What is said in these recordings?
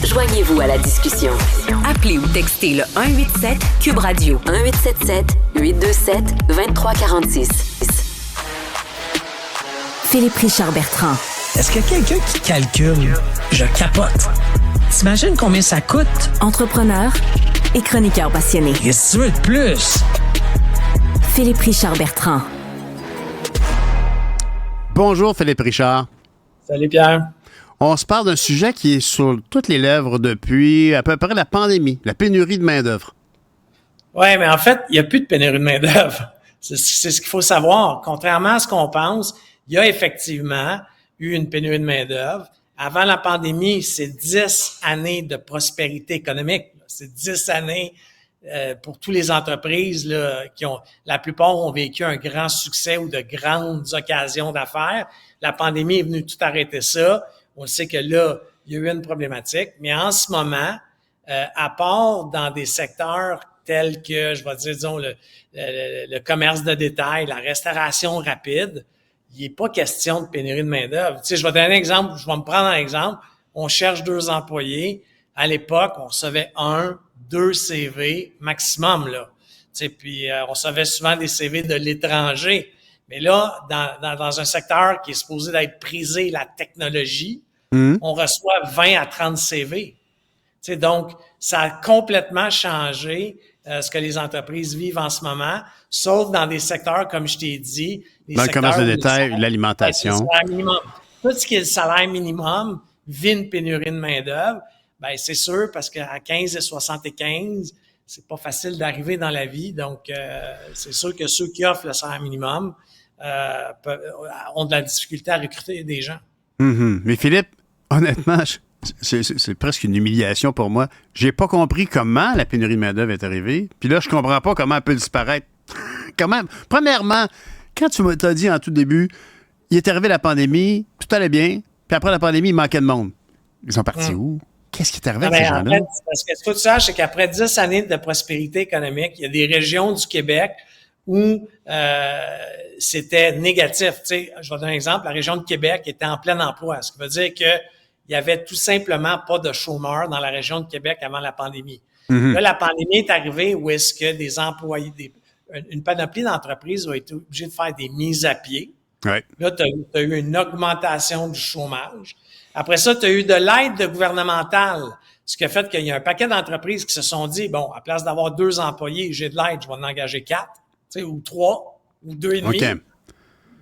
Joignez-vous à la discussion. Appelez ou textez le 187-CUBE Radio. 1877-827-2346. Philippe Richard Bertrand. Est-ce que quelqu'un qui calcule? Je capote. T'imagines combien ça coûte? Entrepreneur et chroniqueur passionné. Qu'est-ce que tu veux de plus? Philippe Richard Bertrand. Bonjour Philippe Richard. Salut Pierre. On se parle d'un sujet qui est sur toutes les lèvres depuis à peu près la pandémie, la pénurie de main-d'œuvre. Oui, mais en fait, il n'y a plus de pénurie de main-d'œuvre. C'est ce qu'il faut savoir. Contrairement à ce qu'on pense, il y a effectivement eu une pénurie de main-d'œuvre. Avant la pandémie, c'est 10 années de prospérité économique. C'est 10 années pour toutes les entreprises là, la plupart ont vécu un grand succès ou de grandes occasions d'affaires. La pandémie est venue tout arrêter ça. On sait que là, il y a eu une problématique. Mais en ce moment, à part dans des secteurs tels que, je vais dire, disons, le commerce de détail, la restauration rapide, il n'est pas question de pénurie de main-d'œuvre. Tu sais, je vais donner un exemple, je vais me prendre un exemple. On cherche 2 employés. À l'époque, on recevait 1, 2 CV maximum, là. Tu sais, puis on recevait souvent des CV de l'étranger. Mais là, dans un secteur qui est supposé d'être prisé, la technologie, on reçoit 20 à 30 CV. Tu sais, donc, ça a complètement changé ce que les entreprises vivent en ce moment, sauf dans des secteurs, comme je t'ai dit, dans le commerce de détail, l'alimentation. Tout ce qui est le salaire minimum vit une pénurie de main-d'œuvre. Ben, c'est sûr, parce qu'à 15 et 75, c'est pas facile d'arriver dans la vie. Donc, c'est sûr que ceux qui offrent le salaire minimum ont de la difficulté à recruter des gens. Mais Philippe, honnêtement, c'est presque une humiliation pour moi. J'ai pas compris comment la pénurie de main-d'œuvre est arrivée. Puis là, je comprends pas comment elle peut disparaître. Premièrement, quand tu m'as dit en tout début, il est arrivé la pandémie, tout allait bien, puis après la pandémie, il manquait de monde. Ils sont partis où? Qu'est-ce qui est arrivé à ces gens-là? En fait, parce que ce que tu saches, c'est qu'après 10 années de prospérité économique, il y a des régions du Québec où c'était négatif. Tu sais, je vais donner un exemple. La région de Québec était en plein emploi, ce qui veut dire que il y avait tout simplement pas de chômeurs dans la région de Québec avant la pandémie. Là, la pandémie est arrivée où est-ce que des employés, une panoplie d'entreprises ont été obligées de faire des mises à pied. Ouais. Là, tu as eu une augmentation du chômage. Après ça, tu as eu de l'aide gouvernementale, ce qui a fait qu'il y a un paquet d'entreprises qui se sont dit, bon, à place d'avoir 2 employés, j'ai de l'aide, je vais en engager 4, tu sais, ou 3, ou 2,5. Okay.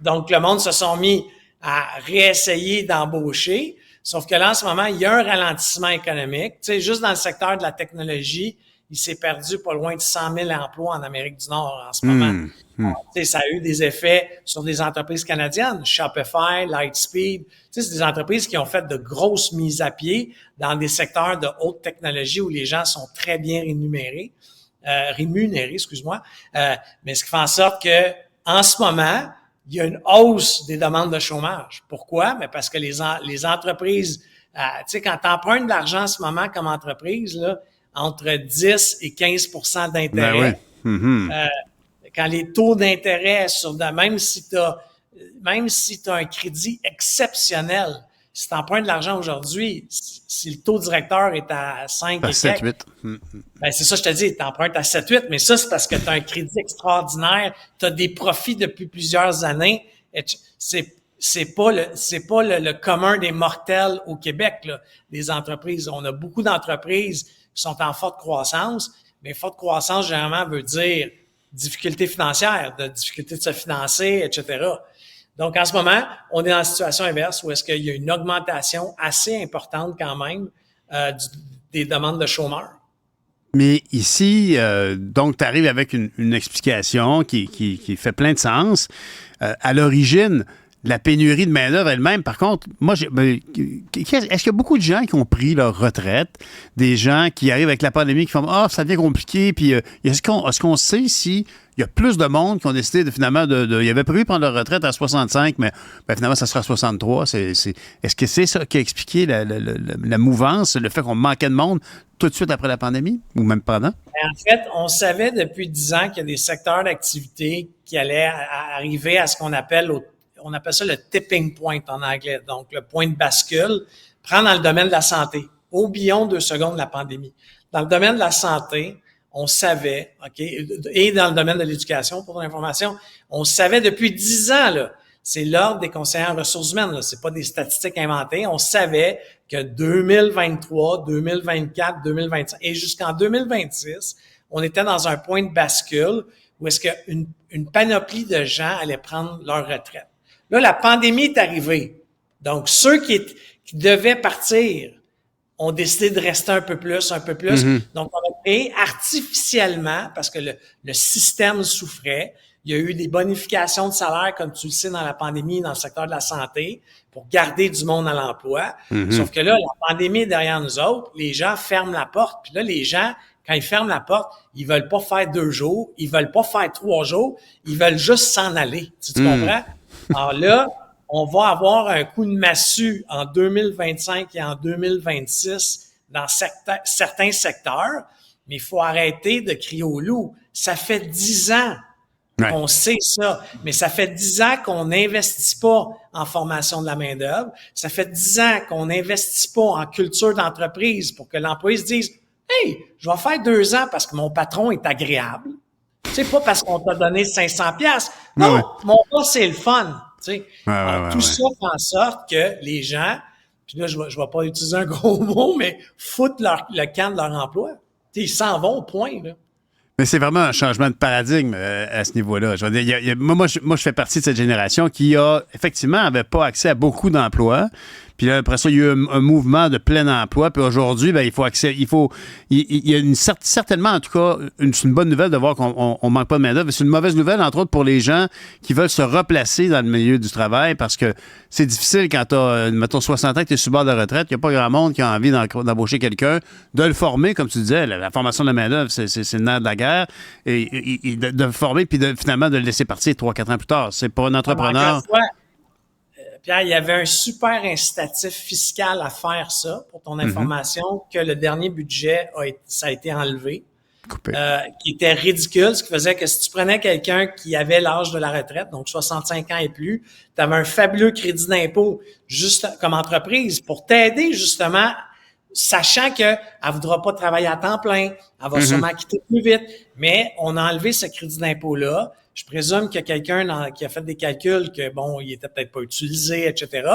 Donc, le monde se sont mis à réessayer d'embaucher. Sauf que là, en ce moment, il y a un ralentissement économique. Tu sais, juste dans le secteur de la technologie, il s'est perdu pas loin de 100 000 emplois en Amérique du Nord en ce moment. Tu sais, ça a eu des effets sur des entreprises canadiennes, Shopify, Lightspeed. Tu sais, c'est des entreprises qui ont fait de grosses mises à pied dans des secteurs de haute technologie où les gens sont très bien rémunérés, excuse-moi. Mais ce qui fait en sorte que, en ce moment, il y a une hausse des demandes de chômage. Pourquoi? Mais parce que les entreprises, tu sais, quand tu empruntes de l'argent en ce moment comme entreprise, là, entre 10 et 15 d'intérêt, quand les taux d'intérêt même si tu as un crédit exceptionnel, si tu empruntes de l'argent aujourd'hui, si le taux directeur est à 5 et 7, 8. Ben, c'est ça, je te dis, tu empruntes à 7-8, mais ça, c'est parce que tu as un crédit extraordinaire, tu as des profits depuis plusieurs années. C'est pas le commun des mortels au Québec, là, les entreprises. On a beaucoup d'entreprises qui sont en forte croissance, mais forte croissance, généralement, veut dire difficulté financière, de difficulté de se financer, etc. Donc, en ce moment, on est dans la situation inverse où est-ce qu'il y a une augmentation assez importante quand même des demandes de chômeurs. Mais ici, donc, tu arrives avec une explication qui fait plein de sens. À l'origine, la pénurie de main-d'œuvre elle-même, par contre, moi, est-ce qu'il y a beaucoup de gens qui ont pris leur retraite, des gens qui arrivent avec la pandémie, qui font « Ah, ça devient compliqué », puis est-ce qu'on sait si il y a plus de monde qui ont décidé finalement ils avaient prévu prendre leur retraite à 65, mais finalement, ça sera à 63. Est-ce que c'est ça qui a expliqué la mouvance, le fait qu'on manquait de monde tout de suite après la pandémie, ou même pendant? En fait, on savait depuis 10 ans qu'il y a des secteurs d'activité qui allaient arriver à ce qu'on appelle ça le tipping point en anglais, donc le point de bascule, prendre dans le domaine de la santé. oublions 2 secondes la pandémie. Dans le domaine de la santé, on savait, OK, et dans le domaine de l'éducation, pour ton information, on savait depuis 10 ans, là, c'est l'Ordre des conseillers en ressources humaines, là, c'est pas des statistiques inventées, on savait que 2023, 2024, 2025 et jusqu'en 2026, on était dans un point de bascule où est-ce qu'une panoplie de gens allaient prendre leur retraite. Là, la pandémie est arrivée. Donc, ceux qui devaient partir ont décidé de rester un peu plus. Donc, on a créé artificiellement, parce que le système souffrait, il y a eu des bonifications de salaire, comme tu le sais, dans la pandémie, dans le secteur de la santé, pour garder du monde à l'emploi. Sauf que là, la pandémie est derrière nous autres, les gens ferment la porte. Puis là, les gens, quand ils ferment la porte, ils veulent pas faire 2 jours, ils veulent pas faire 3 jours, ils veulent juste s'en aller. Tu comprends? Alors là, on va avoir un coup de massue en 2025 et en 2026 dans certains secteurs, mais il faut arrêter de crier au loup. Ça fait 10 ans qu'on sait ça, mais ça fait 10 ans qu'on n'investit pas en formation de la main-d'œuvre. Ça fait 10 ans qu'on n'investit pas en culture d'entreprise pour que l'employé se dise « Hey, je vais faire 2 ans parce que mon patron est agréable. » Tu sais, pas parce qu'on t'a donné 500 $. Non, mon boss, c'est le fun. Tu sais. Tout ça fait en sorte que les gens, puis là, je vais pas utiliser un gros mot, mais foutent le camp de leur emploi. Tu sais, ils s'en vont au point, là. Mais c'est vraiment un changement de paradigme à ce niveau-là. Je veux dire, moi, je fais partie de cette génération qui avait pas accès à beaucoup d'emplois. Puis là, après ça, il y a eu un mouvement de plein emploi. Puis aujourd'hui, il y a certainement, en tout cas, c'est une bonne nouvelle de voir qu'on manque pas de main-d'œuvre. C'est une mauvaise nouvelle, entre autres, pour les gens qui veulent se replacer dans le milieu du travail parce que c'est difficile quand tu as, mettons, 60 ans que tu es sur le bord de retraite. Il n'y a pas grand monde qui a envie d'embaucher quelqu'un, de le former, comme tu disais. La formation de la main-d'œuvre, c'est le nerf de la guerre. Et de le former, puis finalement de le laisser partir 3-4 ans plus tard. C'est pas un entrepreneur. Pierre, il y avait un super incitatif fiscal à faire ça, pour ton information, que le dernier budget ça a été enlevé, qui était ridicule, ce qui faisait que si tu prenais quelqu'un qui avait l'âge de la retraite, donc 65 ans et plus, tu avais un fabuleux crédit d'impôt juste comme entreprise pour t'aider justement, sachant qu'elle ne voudra pas travailler à temps plein, elle va sûrement quitter plus vite, mais on a enlevé ce crédit d'impôt-là. Je présume qu'il y a quelqu'un qui a fait des calculs que, bon, il était peut-être pas utilisé, etc.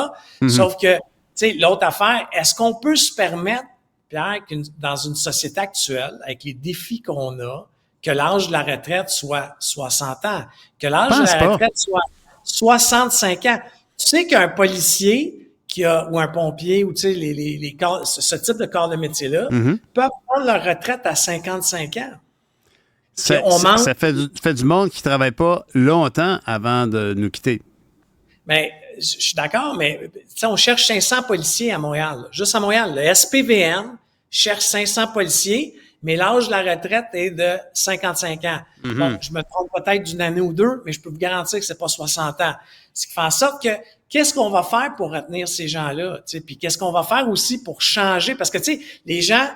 Sauf que, tu sais, l'autre affaire, est-ce qu'on peut se permettre, Pierre, dans une société actuelle, avec les défis qu'on a, que l'âge de la retraite soit 60 ans, que l'âge de la retraite soit 65 ans? Tu sais qu'un policier ou un pompier, ou tu sais, ce type de corps de métier-là, peuvent prendre leur retraite à 55 ans. Ça fait du monde qui ne travaille pas longtemps avant de nous quitter. Bien, je suis d'accord, mais on cherche 500 policiers à Montréal. Juste à Montréal. Le SPVM cherche 500 policiers, mais l'âge de la retraite est de 55 ans. Bon, je me trompe peut-être d'une année ou deux, mais je peux vous garantir que c'est pas 60 ans. Ce qui fait en sorte que qu'est-ce qu'on va faire pour retenir ces gens-là? Puis qu'est-ce qu'on va faire aussi pour changer? Parce que les gens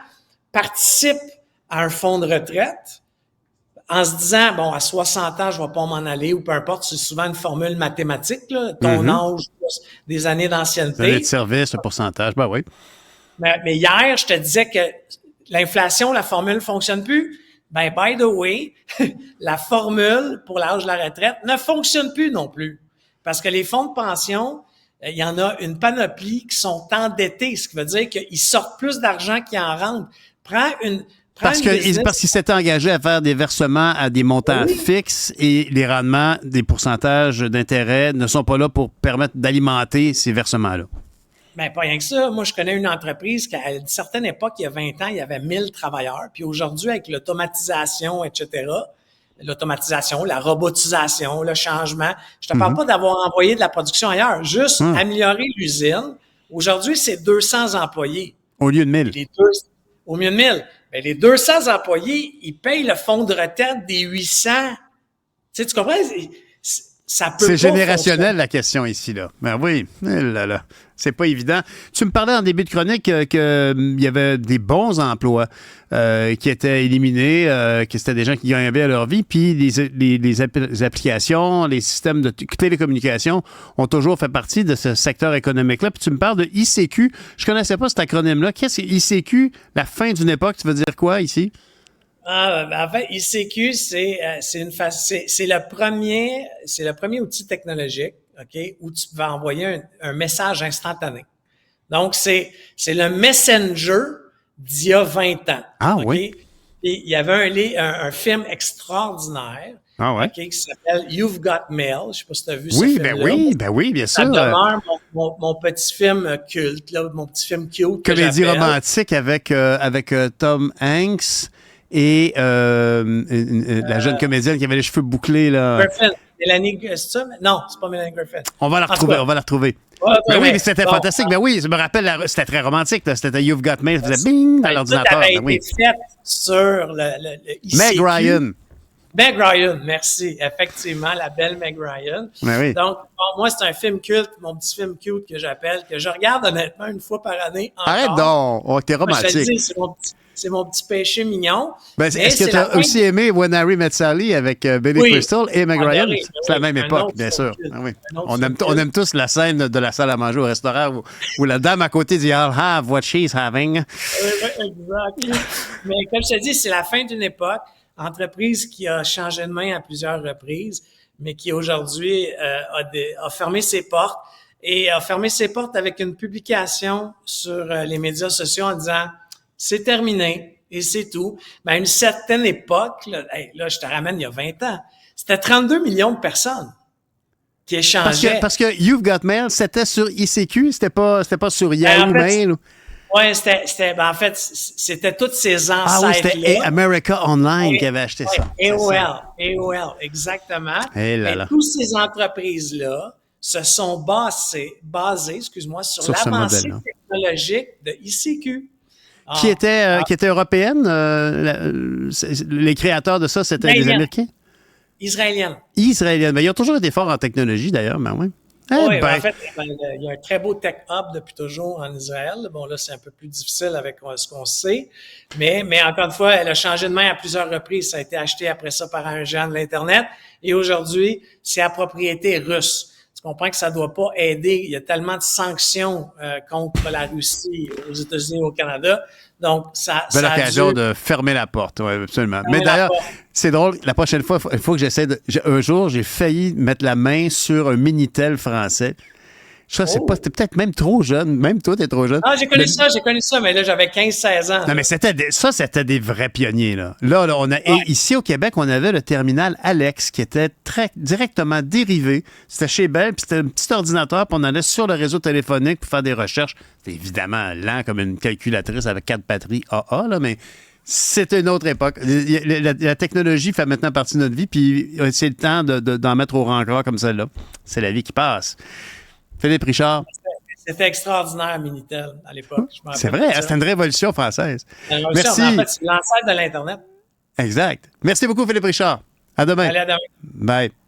participent à un fonds de retraite en se disant, bon, à 60 ans, je vais pas m'en aller, ou peu importe, c'est souvent une formule mathématique, là, ton âge plus des années d'ancienneté. Années de service, le pourcentage, ben oui. Mais hier, je te disais que l'inflation, la formule ne fonctionne plus. Ben, by the way, la formule pour l'âge de la retraite ne fonctionne plus non plus. Parce que les fonds de pension, il y en a une panoplie qui sont endettés, ce qui veut dire qu'ils sortent plus d'argent qu'ils en rentrent. Parce qu'ils s'étaient engagés à faire des versements à des montants fixes et les rendements des pourcentages d'intérêt ne sont pas là pour permettre d'alimenter ces versements-là. Ben, pas rien que ça. Moi, je connais une entreprise qui, à une certaine époque, il y a 20 ans, il y avait 1000 travailleurs. Puis aujourd'hui, avec l'automatisation, etc., l'automatisation, la robotisation, le changement, je te parle pas d'avoir envoyé de la production ailleurs, juste améliorer l'usine. Aujourd'hui, c'est 200 employés. Au lieu de 1000. Au lieu de 1000. Ben, les 200 employés, ils payent le fonds de retraite des 800. Tu sais, tu comprends? ça peut C'est pas générationnel, fonctionner. la question ici, là. Ben oui, là, là. C'est pas évident. Tu me parlais en début de chronique qu'il y avait des bons emplois qui étaient éliminés, que c'était des gens qui gagnaient bien leur vie, puis les applications, les systèmes de télécommunication ont toujours fait partie de ce secteur économique-là. Puis tu me parles de ICQ. Je connaissais pas cet acronyme-là. Qu'est-ce que ICQ? La fin d'une époque, tu veux dire quoi ici? En fait, ICQ, c'est le premier outil technologique, OK, où tu vas envoyer un message instantané. Donc, c'est le Messenger d'il y a 20 ans. Ah OK? oui. Et il y avait un film extraordinaire, Ah ouais. OK, qui s'appelle You've Got Mail. Je sais pas si tu as vu Oui, ce ben film-là. oui, bien Ça sûr. demeure mon petit film culte, là, mon petit film cute que Comédie j'appelle. romantique avec Tom Hanks et la jeune comédienne qui avait les cheveux bouclés, là. Griffin. Mélanie, c'est ça? Non, c'est pas Mélanie Griffin. On va la retrouver, on va la retrouver. Ouais, Ben oui, ouais, mais c'était bon, fantastique. Ben oui, je me rappelle, c'était très romantique. Là. C'était You've Got Mail, ça faisait bing dans Tout l'ordinateur. avait Ben oui. été fait sur le ICQ. Meg Ryan. Meg Ryan, merci. Effectivement, la belle Meg Ryan. Ben oui. Donc, bon, moi, c'est un film culte, mon petit film cute que j'appelle, que je regarde honnêtement une fois par année encore. Arrête donc. Oh, t'es Moi, je te le romantique. dis, c'est mon petit péché mignon. Ben, Mais est-ce que c'est tu la as fin aussi aimé When Harry Met Sally avec Billy Oui. Crystal et Meg Adoré, Ryan? oui, C'est la même un époque, autre bien film sûr. culte. Ah oui. Un autre On film aime, culte. on aime tous la scène de la salle à manger au restaurant où la dame à côté dit I'll have what she's having. Oui, exact. Mais comme je te dis, c'est la fin d'une époque. Entreprise qui a changé de main à plusieurs reprises, mais qui aujourd'hui a fermé ses portes et a fermé ses portes avec une publication sur les médias sociaux en disant « c'est terminé et c'est tout ». Mais à une certaine époque, là, là, je te ramène il y a 20 ans, c'était 32 millions de personnes qui échangeaient. Parce que You've Got Mail, c'était sur ICQ, c'était pas sur Yahoo en fait, Mail. Ouais, en fait, c'était toutes ces Ah oui, ancêtres-là. c'était America Online qui avait acheté ça. C'est AOL, ça. AOL, exactement. Eh là Et là. toutes ces entreprises-là se sont basées, sur Sur ce l'avancée modèle-là. technologique de ICQ. Qui était européenne. Les créateurs de ça, c'était des Israélienne. Américains. Israélienne. Israéliens. Mais ils ont toujours été forts en technologie, d'ailleurs, mais oui. Oui, en fait, il y a un très beau tech hub depuis toujours en Israël. Bon, là, c'est un peu plus difficile avec ce qu'on sait. Mais encore une fois, elle a changé de main à plusieurs reprises. Ça a été acheté après ça par un géant de l'Internet. Et aujourd'hui, c'est à propriété russe. Tu comprends que ça doit pas aider. Il y a tellement de sanctions contre la Russie aux États-Unis et au Canada. Donc, ça Belle a occasion dû- de fermer la porte, oui, absolument. Fermer Mais la d'ailleurs, porte. c'est drôle, la prochaine fois, il faut que j'essaie de. Un jour, j'ai failli mettre la main sur un Minitel français. Ça, c'est pas. C'était peut-être même trop jeune. Même toi, t'es trop jeune. Ah, j'ai connu ça, mais là, j'avais 15-16 ans. Non, mais c'était des vrais pionniers, là. Là, et ici, au Québec, on avait le terminal Alex qui était directement dérivé. C'était chez Bell, puis c'était un petit ordinateur, puis on allait sur le réseau téléphonique pour faire des recherches. C'était évidemment lent comme une calculatrice avec 4 batteries AA, là, mais c'était une autre époque. La technologie fait maintenant partie de notre vie, puis c'est le temps d'en mettre au rencard comme celle-là. C'est la vie qui passe. Philippe Richard. C'était extraordinaire, Minitel, à l'époque. Je me C'est rappelle vrai, de ça. c'était une révolution française. Merci. En fait, c'est l'ancêtre de l'Internet. Exact. Merci beaucoup, Philippe Richard. À demain. Allez, à demain. Bye.